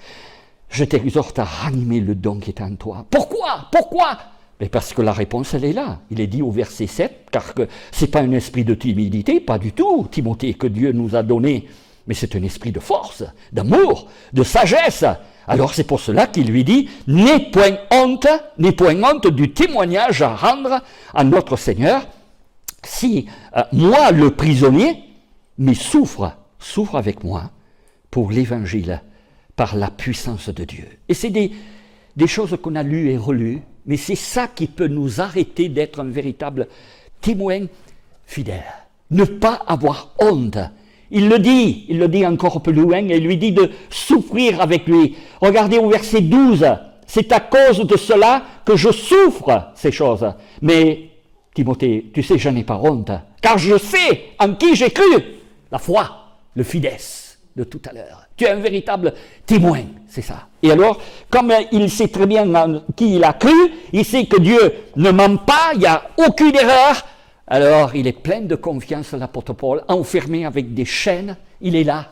Je t'exhorte à ranimer le don qui est en toi. Pourquoi? Mais parce que la réponse, elle est là. Il est dit au verset 7, car ce n'est pas un esprit de timidité, pas du tout, Timothée, que Dieu nous a donné, mais c'est un esprit de force, d'amour, de sagesse. Alors c'est pour cela qu'il lui dit, n'aie point honte du témoignage à rendre à notre Seigneur, si moi, le prisonnier, mais souffre avec moi pour l'évangile, par la puissance de Dieu. Et c'est des choses qu'on a lues et relues, mais c'est ça qui peut nous arrêter d'être un véritable témoin fidèle. Ne pas avoir honte. Il le dit encore plus loin, et il lui dit de souffrir avec lui. Regardez au verset 12, c'est à cause de cela que je souffre ces choses. Mais, Timothée, tu sais, je n'ai pas honte, car je sais en qui j'ai cru, la foi, le fides de tout à l'heure. Tu es un véritable témoin, c'est ça. Et alors, comme il sait très bien en qui il a cru, il sait que Dieu ne ment pas, il n'y a aucune erreur, alors il est plein de confiance, l'apôtre Paul, enfermé avec des chaînes, il est là,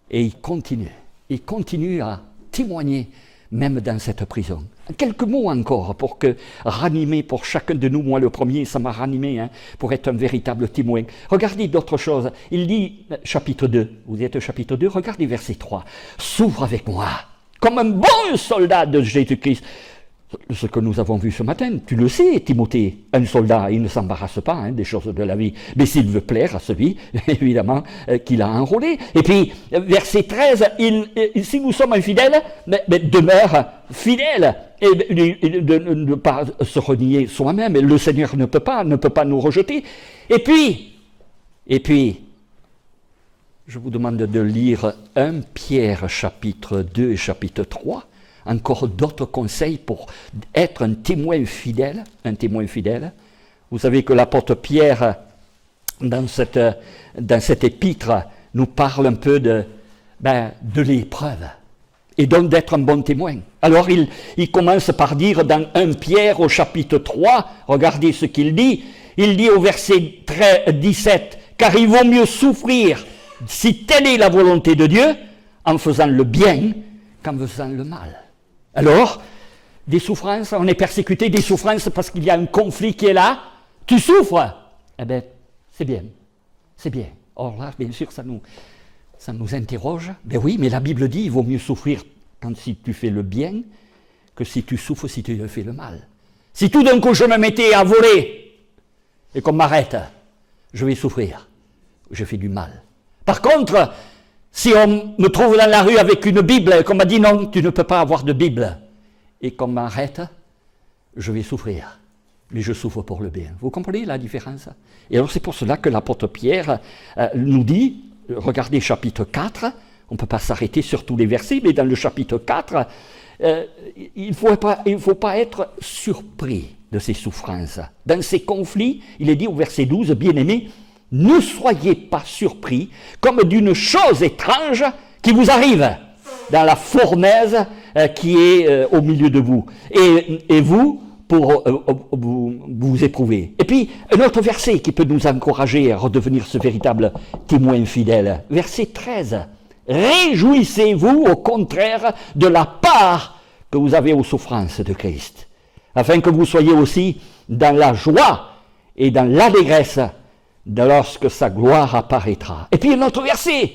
et il continue à témoigner, même dans cette prison. Quelques mots encore pour ranimer pour chacun de nous, moi le premier, ça m'a ranimé, pour être un véritable témoin. Regardez d'autres choses. Il dit, chapitre 2, vous êtes au chapitre 2, regardez verset 3. Souffre avec moi, comme un bon soldat de Jésus-Christ. Ce que nous avons vu ce matin, tu le sais, Timothée, un soldat, il ne s'embarrasse pas des choses de la vie, mais s'il veut plaire à celui, évidemment, qu'il a enrôlé. Et puis, verset 13, si nous sommes infidèles, demeure fidèle, et de ne pas se renier soi-même, le Seigneur ne peut pas nous rejeter. Et puis, je vous demande de lire 1 Pierre chapitre 2 et chapitre 3, encore d'autres conseils pour être un témoin fidèle. Vous savez que l'apôtre Pierre, dans cette épître, nous parle un peu de l'épreuve, et donc d'être un bon témoin. Alors il commence par dire dans 1 Pierre au chapitre 3, regardez ce qu'il dit au verset 17, « Car il vaut mieux souffrir, si telle est la volonté de Dieu, en faisant le bien qu'en faisant le mal. » Alors, des souffrances, on est persécuté, des souffrances parce qu'il y a un conflit qui est là, tu souffres, eh bien, c'est bien. Or là, bien sûr, ça nous interroge. Ben oui, mais la Bible dit, il vaut mieux souffrir si tu fais le bien que si tu souffres si tu fais le mal. Si tout d'un coup je me mettais à voler et qu'on m'arrête, je vais souffrir, je fais du mal. Par contre, si on me trouve dans la rue avec une Bible et qu'on m'a dit non, tu ne peux pas avoir de Bible, et qu'on m'arrête, je vais souffrir. Mais je souffre pour le bien. Vous comprenez la différence? Et alors c'est pour cela que l'apôtre Pierre nous dit, regardez chapitre 4, on ne peut pas s'arrêter sur tous les versets, mais dans le chapitre 4, il ne faut pas être surpris de ces souffrances. Dans ces conflits, il est dit au verset 12, bien-aimés, ne soyez pas surpris comme d'une chose étrange qui vous arrive dans la fournaise qui est au milieu de vous. Et vous, pour vous éprouver. Et puis, un autre verset qui peut nous encourager à redevenir ce véritable témoin fidèle. Verset 13. Réjouissez-vous au contraire de la part que vous avez aux souffrances de Christ, afin que vous soyez aussi dans la joie et dans l'allégresse de lorsque sa gloire apparaîtra. Et puis un autre verset,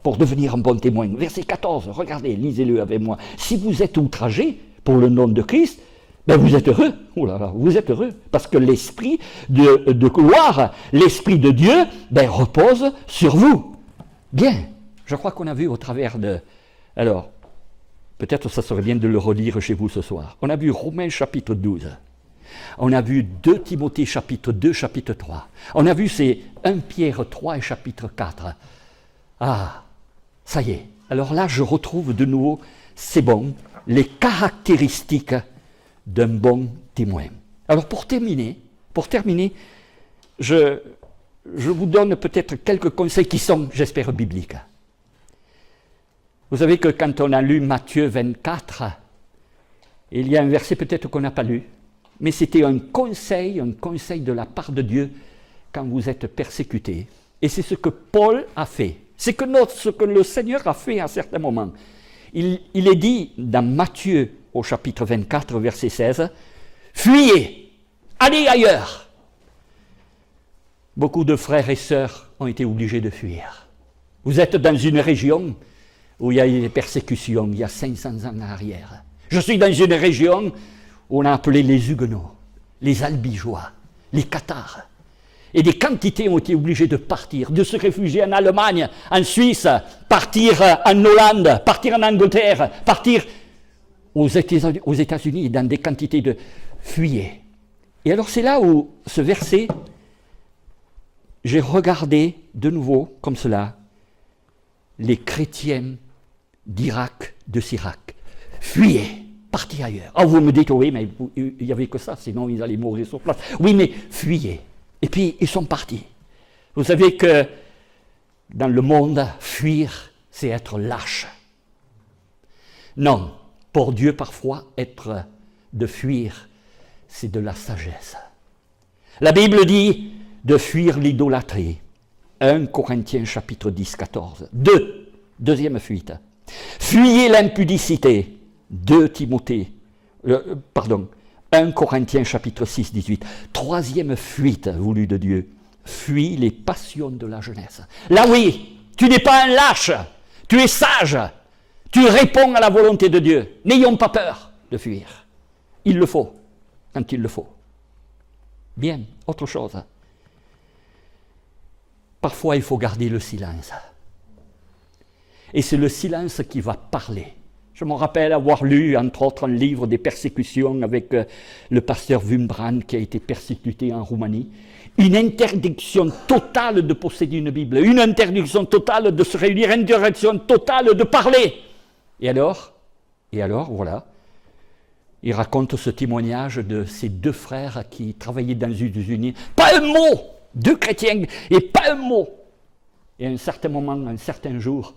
pour devenir un bon témoin, verset 14, regardez, lisez-le avec moi. Si vous êtes outragés pour le nom de Christ, ben vous êtes heureux. Oh là là, vous êtes heureux. Parce que l'esprit de gloire, l'esprit de Dieu, ben, repose sur vous. Bien. Je crois qu'on a vu au travers de... Alors, peut-être ça serait bien de le relire chez vous ce soir. On a vu Romains chapitre 12. On a vu 2 Timothée chapitre 2, chapitre 3. On a vu ces 1 Pierre 3 et chapitre 4. Ah, ça y est. Alors là, je retrouve de nouveau, c'est bon, les caractéristiques d'un bon témoin. Alors pour terminer, je vous donne peut-être quelques conseils qui sont, j'espère, bibliques. Vous savez que quand on a lu Matthieu 24, il y a un verset peut-être qu'on n'a pas lu, mais c'était un conseil de la part de Dieu quand vous êtes persécutés. Et c'est ce que Paul a fait. C'est ce que le Seigneur a fait à certains moments. Il est dit dans Matthieu au chapitre 24, verset 16, « Fuyez, allez ailleurs !» Beaucoup de frères et sœurs ont été obligés de fuir. Vous êtes dans une région où il y a eu des persécutions, il y a 500 ans en arrière. Je suis dans une région où on a appelé les Huguenots, les Albigeois, les Cathares. Et des quantités ont été obligées de partir, de se réfugier en Allemagne, en Suisse, partir en Hollande, partir en Angleterre, partir aux États-Unis, dans des quantités de fuyez. Et alors c'est là où ce verset, j'ai regardé de nouveau, comme cela, les chrétiens d'Irak, de Syrac. Fuyez, partez ailleurs. Ah, vous me dites, oui, mais il n'y avait que ça, sinon ils allaient mourir sur place. Oui, mais fuyez. Et puis, ils sont partis. Vous savez que dans le monde, fuir, c'est être lâche. Non, pour Dieu, parfois, de fuir, c'est de la sagesse. La Bible dit de fuir l'idolâtrie. 1 Corinthiens chapitre 10, 14. Deuxième fuite. Fuyez l'impudicité. 1 Corinthiens chapitre 6, 18. Troisième fuite voulue de Dieu. Fuis les passions de la jeunesse. Là oui, tu n'es pas un lâche, tu es sage, tu réponds à la volonté de Dieu. N'ayons pas peur de fuir. Il le faut, quand il le faut. Bien, autre chose. Parfois il faut garder le silence. Et c'est le silence qui va parler. Je me rappelle avoir lu, entre autres, un livre des persécutions avec le pasteur Wurmbrand qui a été persécuté en Roumanie. Une interdiction totale de posséder une Bible, une interdiction totale de se réunir, une interdiction totale de parler. Et alors, voilà, il raconte ce témoignage de ces 2 frères qui travaillaient dans une usine. Pas un mot, 2 chrétiens, et pas un mot. Et à un certain moment, un certain jour,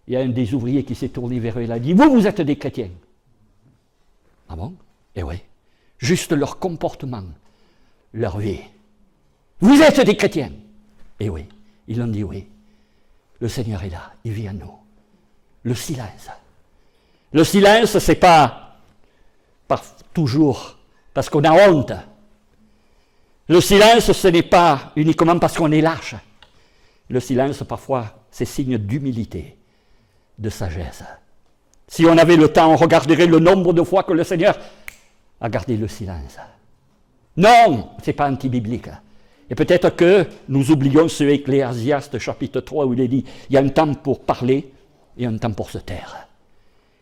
il y a un des ouvriers qui s'est tourné vers eux et a dit « Vous êtes des chrétiens !» Ah bon? Eh oui. Juste leur comportement, leur vie. « Vous êtes des chrétiens !» Eh oui. Ils ont dit oui. Le Seigneur est là, il vit en nous. Le silence. Le silence, c'est pas toujours parce qu'on a honte. Le silence, ce n'est pas uniquement parce qu'on est lâche. Le silence, parfois, c'est signe d'humilité, de sagesse. Si on avait le temps, on regarderait le nombre de fois que le Seigneur a gardé le silence. Non, ce n'est pas anti-biblique. Et peut-être que nous oublions ce Ecclésiaste chapitre 3 où il est dit il y a un temps pour parler et un temps pour se taire.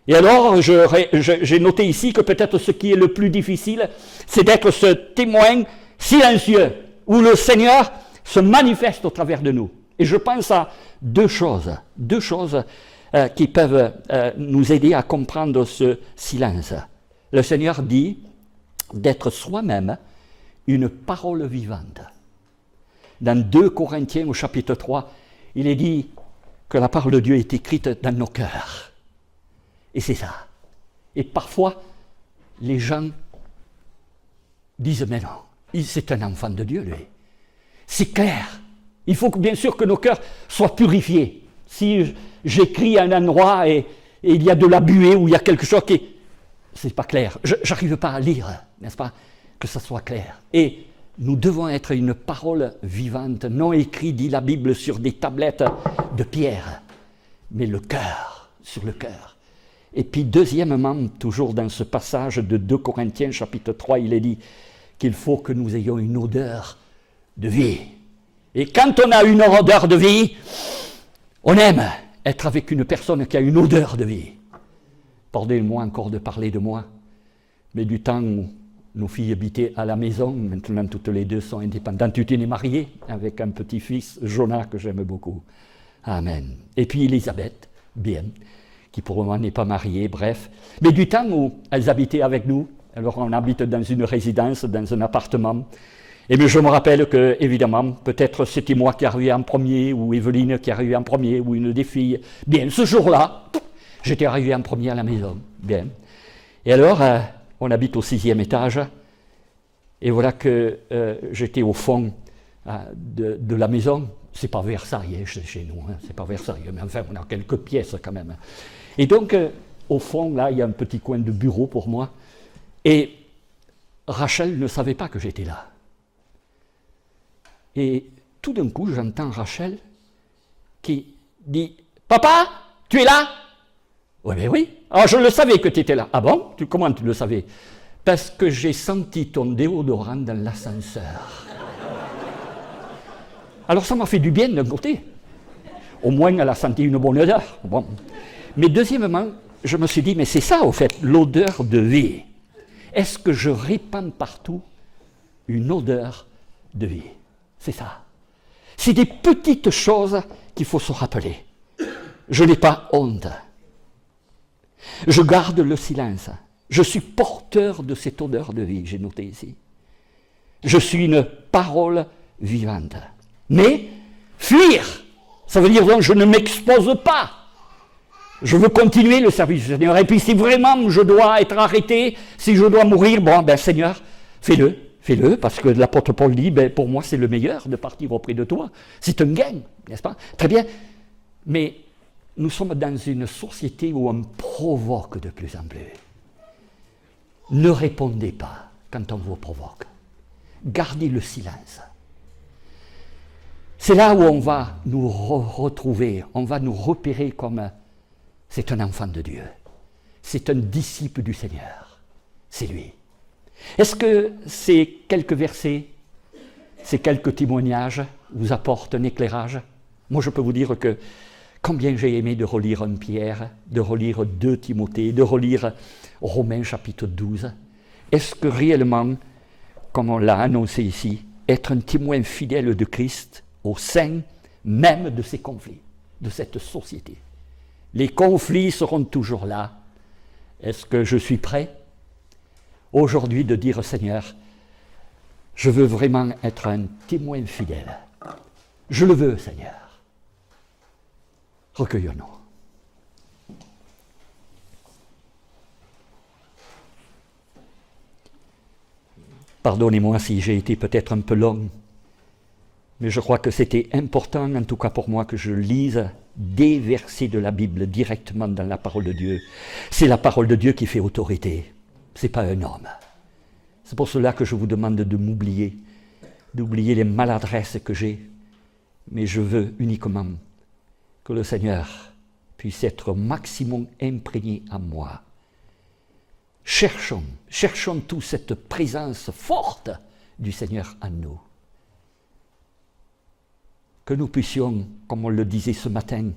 Et alors, j'ai noté ici que peut-être ce qui est le plus difficile, c'est d'être ce témoin silencieux où le Seigneur se manifeste au travers de nous. Et je pense à deux choses qui peuvent nous aider à comprendre ce silence. Le Seigneur dit d'être soi-même une parole vivante. Dans 2 Corinthiens au chapitre 3, il est dit que la parole de Dieu est écrite dans nos cœurs. Et c'est ça. Et parfois, les gens disent, mais non, c'est un enfant de Dieu, lui. C'est clair. Il faut bien sûr que nos cœurs soient purifiés. Si j'écris à un endroit et il y a de la buée ou il y a quelque chose qui... c'est pas clair. Je n'arrive pas à lire, n'est-ce pas? Que ça soit clair. Et nous devons être une parole vivante, non écrite, dit la Bible, sur des tablettes de pierre, mais le cœur, sur le cœur. Et puis deuxièmement, toujours dans ce passage de 2 Corinthiens chapitre 3, il est dit qu'il faut que nous ayons une odeur de vie. Et quand on a une odeur de vie, on aime être avec une personne qui a une odeur de vie. Pardonnez-moi encore de parler de moi, mais du temps où nos filles habitaient à la maison, maintenant toutes les deux sont indépendantes. Tu t'es mariée avec un petit-fils, Jonah, que j'aime beaucoup. Amen. Et puis Elisabeth, bien, qui pour le moment n'est pas mariée, bref. Mais du temps où elles habitaient avec nous, alors on habite dans une résidence, dans un appartement, et bien je me rappelle que, évidemment, peut-être c'était moi qui arrivais en premier, ou Evelyne qui arrivait en premier, ou une des filles. Bien, ce jour-là, j'étais arrivé en premier à la maison. Bien. Et alors, on habite au 6e étage, et voilà que j'étais au fond de la maison. C'est pas Versailles chez nous, hein, c'est pas Versailles, mais enfin, on a quelques pièces quand même. Et donc, au fond, là, il y a un petit coin de bureau pour moi, et Rachel ne savait pas que j'étais là. Et tout d'un coup, j'entends Rachel qui dit « Papa, tu es là ?» Oui, mais oui. Ah, je le savais que tu étais là. Ah bon? Comment tu le savais? Parce que j'ai senti ton déodorant dans l'ascenseur. Alors ça m'a fait du bien d'un côté. Au moins, elle a senti une bonne odeur. Bon. Mais deuxièmement, je me suis dit, mais c'est ça, au fait, l'odeur de vie. Est-ce que je répands partout une odeur de vie? C'est ça. C'est des petites choses qu'il faut se rappeler. Je n'ai pas honte. Je garde le silence. Je suis porteur de cette odeur de vie, j'ai noté ici. Je suis une parole vivante. Mais fuir, ça veut dire donc je ne m'expose pas. Je veux continuer le service du Seigneur. Et puis si vraiment je dois être arrêté, si je dois mourir, bon, ben Seigneur, fais-le. Fais-le, parce que l'apôtre Paul dit, ben, pour moi c'est le meilleur de partir auprès de toi. C'est un gain, n'est-ce pas? Très bien. Mais nous sommes dans une société où on provoque de plus en plus. Ne répondez pas quand on vous provoque. Gardez le silence. C'est là où on va nous retrouver, on va nous repérer comme c'est un enfant de Dieu. C'est un disciple du Seigneur. C'est lui. Est-ce que ces quelques versets, ces quelques témoignages vous apportent un éclairage? Moi, je peux vous dire que combien j'ai aimé de relire 1 Pierre, de relire 2 Timothée, de relire Romains chapitre 12. Est-ce que réellement, comme on l'a annoncé ici, être un témoin fidèle de Christ au sein même de ces conflits, de cette société? Les conflits seront toujours là. Est-ce que je suis prêt aujourd'hui de dire, Seigneur, je veux vraiment être un témoin fidèle. Je le veux, Seigneur. Recueillons-nous. Pardonnez-moi si j'ai été peut-être un peu long, mais je crois que c'était important, en tout cas pour moi, que je lise des versets de la Bible directement dans la parole de Dieu. C'est la parole de Dieu qui fait autorité. Ce n'est pas un homme. C'est pour cela que je vous demande de m'oublier, d'oublier les maladresses que j'ai, mais je veux uniquement que le Seigneur puisse être au maximum imprégné en moi. Cherchons tous cette présence forte du Seigneur en nous. Que nous puissions, comme on le disait ce matin,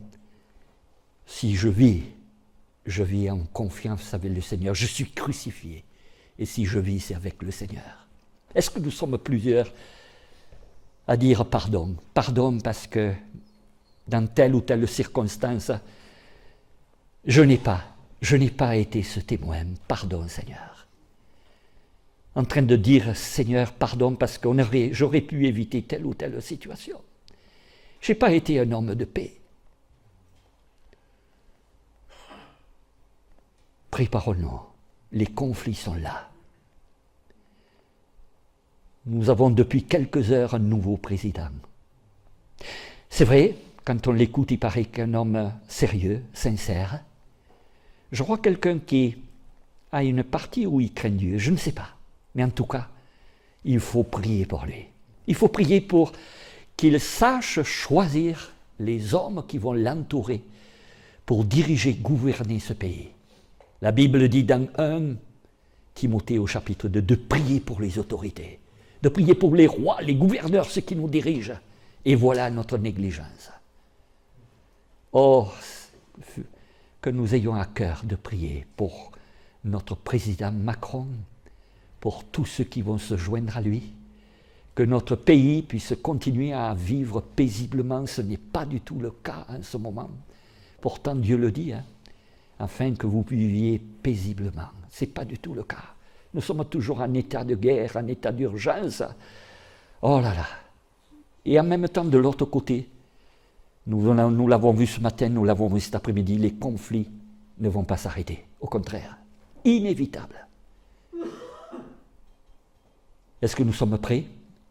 si je vis en confiance avec le Seigneur. Je suis crucifié. Et si je vis, c'est avec le Seigneur. Est-ce que nous sommes plusieurs à dire pardon? Pardon parce que dans telle ou telle circonstance, je n'ai pas été ce témoin. Pardon, Seigneur. En train de dire, Seigneur, pardon parce que j'aurais pu éviter telle ou telle situation. Je n'ai pas été un homme de paix. Préparons-nous. Les conflits sont là. Nous avons depuis quelques heures un nouveau président. C'est vrai, quand on l'écoute, il paraît qu'un homme sérieux, sincère. Je crois quelqu'un qui a une partie où il craint Dieu, je ne sais pas. Mais en tout cas, il faut prier pour lui. Il faut prier pour qu'il sache choisir les hommes qui vont l'entourer pour diriger, gouverner ce pays. La Bible dit dans 1 Timothée au chapitre 2 de prier pour les autorités, de prier pour les rois, les gouverneurs, ceux qui nous dirigent. Et voilà notre négligence. Oh, que nous ayons à cœur de prier pour notre président Macron, pour tous ceux qui vont se joindre à lui, que notre pays puisse continuer à vivre paisiblement. Ce n'est pas du tout le cas en ce moment. Pourtant, Dieu le dit, afin que vous viviez paisiblement. Ce n'est pas du tout le cas. Nous sommes toujours en état de guerre, en état d'urgence. Oh là là. Et en même temps, de l'autre côté, nous l'avons vu ce matin, nous l'avons vu cet après-midi, les conflits ne vont pas s'arrêter. Au contraire, inévitables. Est-ce que nous sommes prêts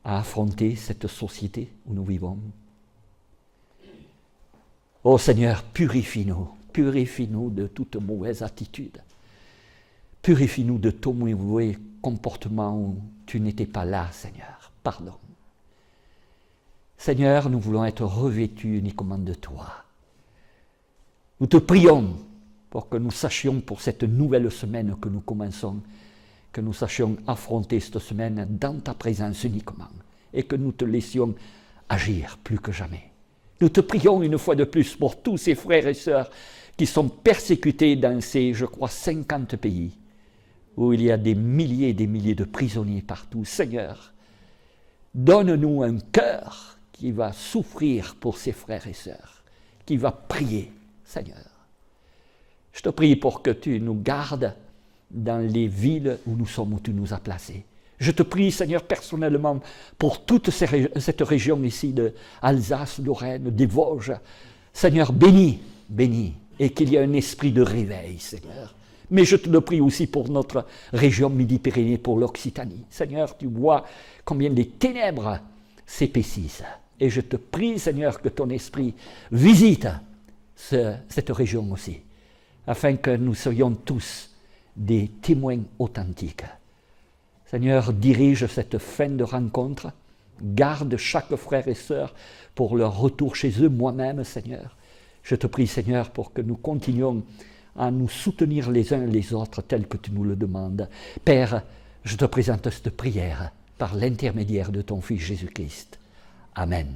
à affronter cette société où nous vivons? Oh Seigneur, purifie-nous de toute mauvaise attitude. Purifie-nous de tout mauvais comportement où tu n'étais pas là, Seigneur. Pardon. Seigneur, nous voulons être revêtus uniquement de toi. Nous te prions pour que nous sachions pour cette nouvelle semaine que nous commençons, que nous sachions affronter cette semaine dans ta présence uniquement et que nous te laissions agir plus que jamais. Nous te prions une fois de plus pour tous ces frères et sœurs qui sont persécutés dans ces, je crois, 50 pays où il y a des milliers et des milliers de prisonniers partout. Seigneur, donne-nous un cœur qui va souffrir pour ses frères et sœurs, qui va prier, Seigneur. Je te prie pour que tu nous gardes dans les villes où nous sommes, où tu nous as placés. Je te prie, Seigneur, personnellement, pour toute cette région ici de Alsace, Lorraine, des Vosges. Seigneur, bénis, et qu'il y ait un esprit de réveil, Seigneur. Mais je te le prie aussi pour notre région Midi-Pyrénées, pour l'Occitanie. Seigneur, tu vois combien les ténèbres s'épaississent. Et je te prie, Seigneur, que ton esprit visite cette région aussi, afin que nous soyons tous des témoins authentiques. Seigneur, dirige cette fin de rencontre, garde chaque frère et sœur pour leur retour chez eux, moi-même, Seigneur. Je te prie, Seigneur, pour que nous continuions à nous soutenir les uns les autres tel que tu nous le demandes. Père, je te présente cette prière par l'intermédiaire de ton Fils Jésus-Christ. Amen.